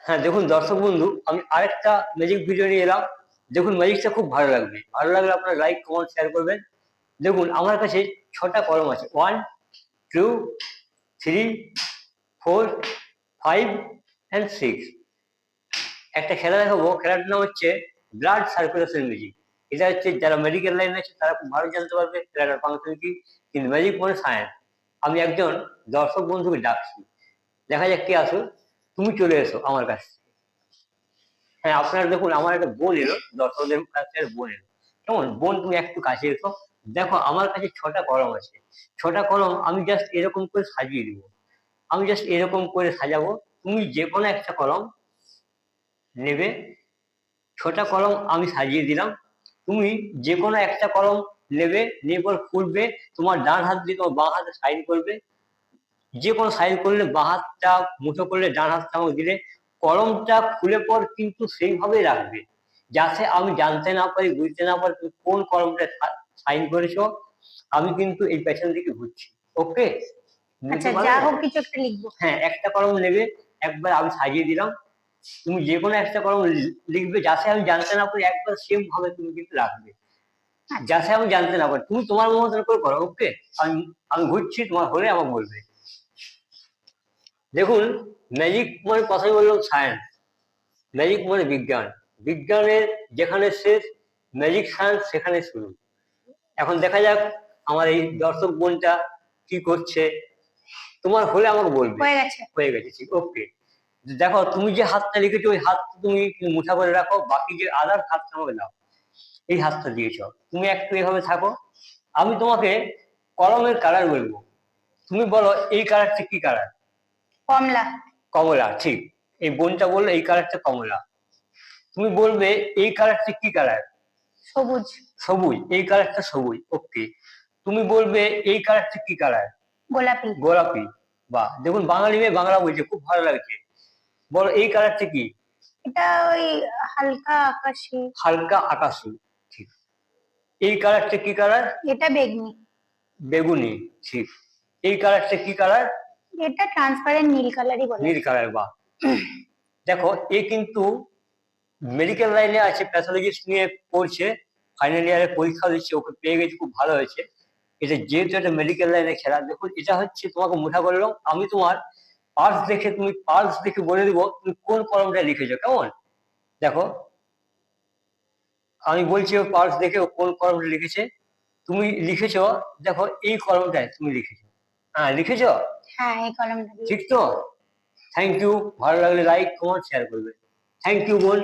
হ্যাঁ, দেখুন দর্শক বন্ধু, আমি আরেকটা ম্যাজিক ভিডিও নিয়ে এলাম। দেখুন ম্যাজিকটা খুব ভালো লাগবে। ভালো লাগলে আপনারা লাইক, কমেন্ট, শেয়ার করবেন। দেখুন আমার কাছে ৬টা কলম আছে। 1, 2, 3, 4, 5 and 6। একটা খেলা দেখাবো, খেলাটার নাম হচ্ছে ব্লাড সার্কুলেশন ম্যাজিক। এটা হচ্ছে যারা মেডিকেল লাইনে আছে তারা খুব ভালো জানতে পারবে খেলাটার ফাংশন কি। কিন্তু ম্যাজিক মানে সায়েন্স। আমি একজন দর্শক বন্ধুকে ডাকছি, দেখা যাক কে আসো। তুমি চলে এসো আমার কাছে। হ্যাঁ, আপনারা দেখুন আমার একটা বোন এলো, দর্শকদের কাছে বোন এলো। কেমন বোন, তুমি একটু কাছে এসো। দেখো আমার কাছে ৬টা কলম আছে। ৬টা কলম আমি জাস্ট এরকম করে সাজিয়ে দিব। আমি জাস্ট এরকম করে সাজাবো। তুমি যে কোনো একটা কলম নেবে। ৬টা কলম আমি সাজিয়ে দিলাম। তুমি যে কোনো একটা কলম নেবে, নিয়ে পর খুলবে। তোমার ডান হাত দিয়ে তোমার বাঁ হাতে সাইন করবে। যে কোনো সাইন করলে বাঁ হাতটা মুঠো করলে, ডান হাতটা আমাকে দিলে। কলমটা খুলে পর কিন্তু সেইভাবেই রাখবে, যাতে আমি জানতে না পারি, বুঝতে না পারি তুমি কোন কলমটা সাইন করেছো। আমি কিন্তু এই পেছন দিকে ঘুরছি। ওকে, বুঝতে আচ্ছা, যা পারলে? হোক কিছু একটা লিখবো। হ্যাঁ, একটা কলম নেবে। একবার আমি সাজিয়ে দিলাম। তুমি যে কোনো একটা কলম লিখবে, যাতে আমি জানতে না পারি, একবার সেম ভাবে তুমি কিন্তু রাখবে, আচ্ছা, যাতে আমি জানতে না পারি। তুমি তোমার মতন করে করো। ওকে, আমি আমি ঘুরছি, তোমার হলে আমাকে বলবে। দেখুন, ম্যাজিক মানে কথাই বললাম সায়েন্স। ম্যাজিক মানে বিজ্ঞান। বিজ্ঞানের যেখানে শেষ, ম্যাজিক সায়েন্স সেখানে শুরু। এখন দেখা যাক আমার এই দর্শক বোনটা কি করছে। তোমার হলে আমাকে বলবে। হয়ে গেছে। হয়ে গেছে, ঠিক। ওকে, দেখো তুমি যে হাতটা লিখেছো ওই হাতটা তুমি মুঠা করে রাখো, বাকি যে আদার হাতটা আমাকে দাও। এই হাতটা দিয়েছ, তুমি একটু এভাবে থাকো। আমি তোমাকে কলমের কালার বলবো, তুমি বলো এই কালারটা কি কালার। কমলা। কমলা, ঠিক। এই বোনটা বললো এই কালারটা কমলা। তুমি বলবে এই কালারটা কি কালার। সবুজ। সবুজ, এই কালারটা সবুজ। ওকে, তুমি বলবে এই কালারটা কি কালার। গোলাপি। গোলাপি। বাহ, দেখুন বাঙালি মেয়ে বাংলা বলছে, খুব ভালো লাগছে। বলো এই কালারটা কি। এটা ওই হালকা আকাশি। হালকা আকাশি, ঠিক। এই কালারটা কি কালার। এটা বেগনি। বেগুনি, ঠিক। এই কালারটা কি কালার। এটা ট্রান্সপারেন্ট নীল কালারই বলে। নীল কালার, বাহ। দেখো এ কিন্তু মেডিকেল লাইনে আছে, প্যাথোলজিস্ট নিয়ে পড়ছে, ফাইনাল ইয়ারে পরীক্ষা দিচ্ছে, ওকে পেয়ে গেছে, খুব ভালো হয়েছে। এটা যেহেতু একটা মেডিকেল লাইনে খেলা, দেখুন এটা হচ্ছে তোমাকে মুঠা করলাম। আমি তোমার পালস দেখে, তুমি পালস দেখে বলে দিব তুমি কোন কলমটা লিখেছো। কেমন, দেখো আমি বলছি ও পালস দেখে ও কোন কলমটা লিখেছে। তুমি লিখেছো, দেখো এই কলমটায় তুমি লিখেছো। হ্যাঁ, লিখেছো, হ্যাঁ, এই কলমটা ঠিক দিয়েছি। তো। Thank you. ভালো লাগলে লাইক, কমেন্ট, শেয়ার করবে। থ্যাংক ইউ বোন।